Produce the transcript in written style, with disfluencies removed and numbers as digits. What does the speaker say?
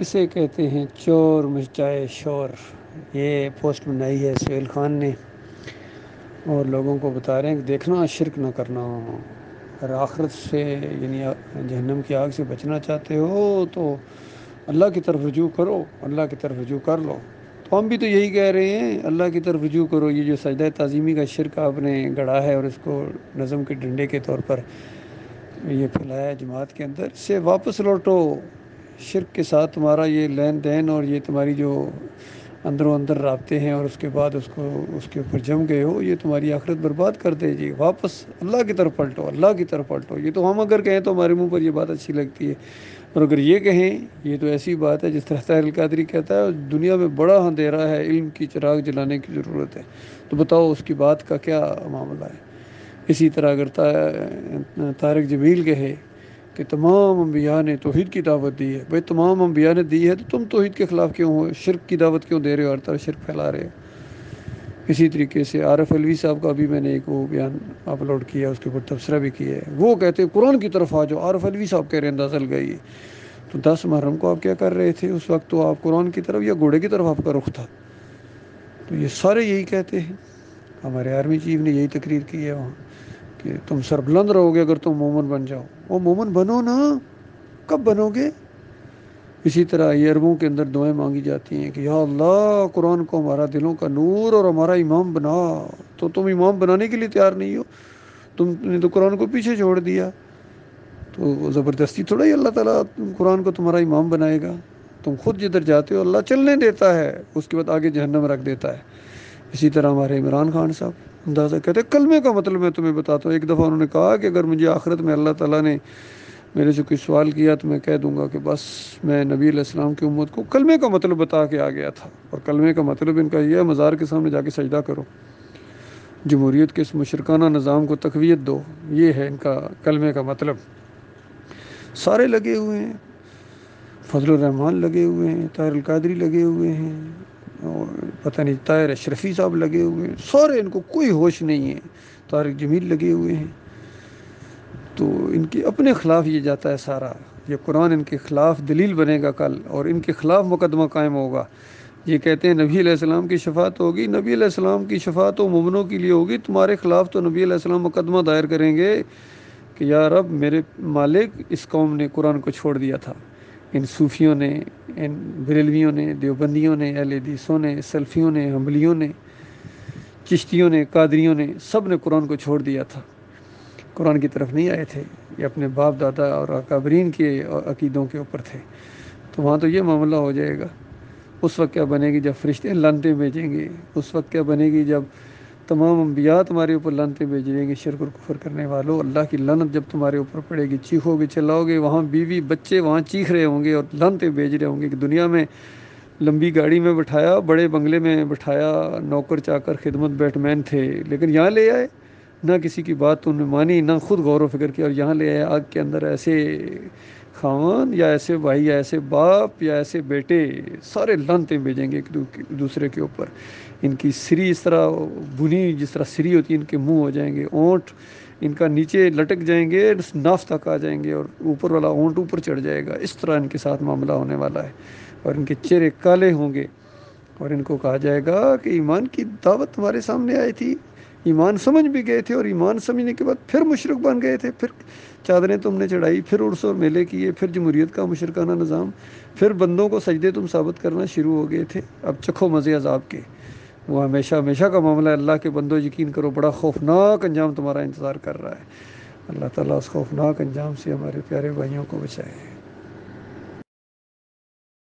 اسے کہتے ہیں چور مچائے شور۔ یہ پوسٹ بنائی ہے سہیل خان نے، اور لوگوں کو بتا رہے ہیں کہ دیکھنا شرک نہ کرنا، اور آخرت سے یعنی جہنم کی آگ سے بچنا چاہتے ہو تو اللہ کی طرف رجوع کرو، اللہ کی طرف رجوع کر لو۔ تو ہم بھی تو یہی کہہ رہے ہیں، اللہ کی طرف رجوع کرو۔ یہ جو سجدہ تعظیمی کا شرک آپ نے گڑھا ہے اور اس کو نظم کے ڈنڈے کے طور پر یہ پھیلایا جماعت کے اندر، اس سے واپس لوٹو۔ شرک کے ساتھ تمہارا یہ لین دین اور یہ تمہاری جو اندر و اندر رابطے ہیں، اور اس کے بعد اس کے اوپر جم گئے ہو، یہ تمہاری آخرت برباد کر دے جی۔ واپس اللہ کی طرف پلٹو، اللہ کی طرف پلٹو۔ یہ تو ہم اگر کہیں تو ہمارے منہ پر یہ بات اچھی لگتی ہے، اور اگر یہ کہیں یہ تو ایسی بات ہے جس طرح طاہر القادری کہتا ہے دنیا میں بڑا اندھیرا ہے، علم کی چراغ جلانے کی ضرورت ہے۔ تو بتاؤ اس کی بات کا کیا معاملہ ہے؟ اسی طرح اگر طارق جمیل کہے کہ تمام انبیاء نے توحید کی دعوت دی ہے، بھائی تمام انبیاء نے دی ہے تو تم توحید کے خلاف کیوں ہو؟ شرک کی دعوت کیوں دے رہے ہو؟ ہر طرف شرک پھیلا رہے ہو۔ اسی طریقے سے عارف علوی صاحب کا بھی میں نے ایک وہ بیان اپلوڈ کیا، اس کے اوپر تبصرہ بھی کیا ہے۔ وہ کہتے ہیں قرآن کی طرف آ جاؤ، عارف علوی صاحب کہہ رہے ہیں اندازہ لگائیے۔ تو 10 محرم کو آپ کیا کر رہے تھے اس وقت؟ تو آپ قرآن کی طرف یا گھوڑے کی طرف آپ کا رخ تھا؟ تو یہ سارے یہی کہتے ہیں۔ ہمارے آرمی چیف نے یہی تقریر کی ہے وہاں کہ تم سربلند رہو گے اگر تم مومن بن جاؤ۔ وہ مومن بنو نا، کب بنو گے؟ اسی طرح یہ عربوں کے اندر دعائیں مانگی جاتی ہیں کہ یا اللہ قرآن کو ہمارا دلوں کا نور اور ہمارا امام بنا۔ تو تم امام بنانے کے لیے تیار نہیں ہو، تم نے تو قرآن کو پیچھے چھوڑ دیا۔ تو زبردستی تھوڑا ہی اللہ تعالیٰ قرآن کو تمہارا امام بنائے گا۔ تم خود جدھر جاتے ہو اللہ چلنے دیتا ہے، اس کے بعد آگے جہنم رکھ دیتا ہے۔ اسی طرح ہمارے عمران خان صاحب اندازہ کہتے ہیں کلمے کا مطلب میں تمہیں بتاتا ہوں۔ ایک دفعہ انہوں نے کہا کہ اگر مجھے آخرت میں اللہ تعالیٰ نے میرے سے کوئی سوال کیا تو میں کہہ دوں گا کہ بس میں نبی علیہ السلام کی امت کو کلمے کا مطلب بتا کے آ گیا تھا، اور کلمے کا مطلب ان کا یہ ہے مزار کے سامنے جا کے سجدہ کرو، جمہوریت کے اس مشرکانہ نظام کو تقویت دو۔ یہ ہے ان کا کلمے کا مطلب۔ سارے لگے ہوئے ہیں، فضل الرحمان لگے ہوئے ہیں، طاہر القادری لگے ہوئے ہیں، اور پتہ نہیں طاہر اشرفی صاحب لگے ہوئے ہیں، سارے ان کو کوئی ہوش نہیں ہے۔ طارق جمیل لگے ہوئے ہیں۔ تو ان کے اپنے خلاف یہ جاتا ہے سارا۔ یہ قرآن ان کے خلاف دلیل بنے گا کل، اور ان کے خلاف مقدمہ قائم ہوگا۔ یہ کہتے ہیں نبی علیہ السلام کی شفاعت ہوگی، نبی علیہ السلام کی شفاعت تو مومنوں کے لیے ہوگی، تمہارے خلاف تو نبی علیہ السلام مقدمہ دائر کریں گے کہ یا رب میرے مالک اس قوم نے قرآن کو چھوڑ دیا تھا، ان صوفیوں نے، ان بریلویوں نے، دیوبندیوں نے، اہل حدیثوں نے، سلفیوں نے، حنبلیوں نے، چشتیوں نے، قادریوں نے، سب نے قرآن کو چھوڑ دیا تھا، قرآن کی طرف نہیں آئے تھے، یہ اپنے باپ دادا اور اکابرین کے عقیدوں کے اوپر تھے۔ تو وہاں تو یہ معاملہ ہو جائے گا۔ اس وقت کیا بنے گی جب فرشتے لعنتیں بھیجیں گے؟ اس وقت کیا بنے گی جب تمام انبیاء تمہارے اوپر لعنتیں بھیجیں گے؟ شرک اور کفر کرنے والوں، اللہ کی لعنت جب تمہارے اوپر پڑے گی، چیخو گے، چلاؤ گے، وہاں بیوی بچے وہاں چیخ رہے ہوں گے اور لعنتیں بھیج رہے ہوں گے کہ دنیا میں لمبی گاڑی میں بٹھایا، بڑے بنگلے میں بٹھایا، نوکر چاکر خدمت بیٹ مین تھے، لیکن یہاں لے آئے، نہ کسی کی بات تم نے مانی، نہ خود غور و فکر کیا، اور یہاں لے آئے آگ کے اندر ایسے خاوند یا ایسے بھائی یا ایسے باپ یا ایسے بیٹے، سارے لعنتیں بھیجیں گے ایک دوسرے کے اوپر۔ ان کی سری اس طرح بنی، جس طرح سری ہوتی ہے، ان کے منہ ہو جائیں گے، اونٹ ان کا نیچے لٹک جائیں گے، ناف تک آ جائیں گے، اور اوپر والا اونٹ اوپر چڑھ جائے گا۔ اس طرح ان کے ساتھ معاملہ ہونے والا ہے، اور ان کے چہرے کالے ہوں گے، اور ان کو کہا جائے گا کہ ایمان کی دعوت تمہارے سامنے آئی تھی، ایمان سمجھ بھی گئے تھے، اور ایمان سمجھنے کے بعد پھر مشرک بن گئے تھے، پھر چادریں تم نے چڑھائی، پھر عرس اور میلے کیے، پھر جمہوریت کا مشرکانہ نظام، پھر بندوں کو سجدے تم ثابت کرنا شروع ہو گئے تھے۔ اب چکھو مزے عذاب کے، وہ ہمیشہ ہمیشہ کا معاملہ ہے۔ اللہ کے بندو یقین کرو، بڑا خوفناک انجام تمہارا انتظار کر رہا ہے۔ اللہ تعالیٰ اس خوفناک انجام سے ہمارے پیارے بھائیوں کو بچائے۔